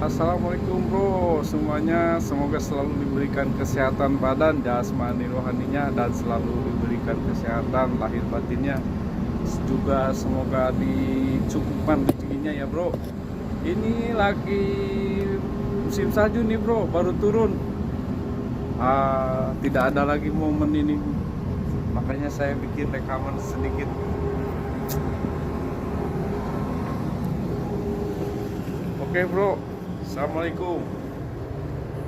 Assalamualaikum bro semuanya, semoga selalu diberikan kesehatan badan, jasmani, rohaninya, dan selalu diberikan kesehatan lahir batinnya. Juga semoga dicukupkan rezekinya ya bro. Ini lagi musim salju nih bro, baru turun. Tidak ada lagi momen ini, makanya saya bikin rekaman sedikit. Oke bro, assalamualaikum.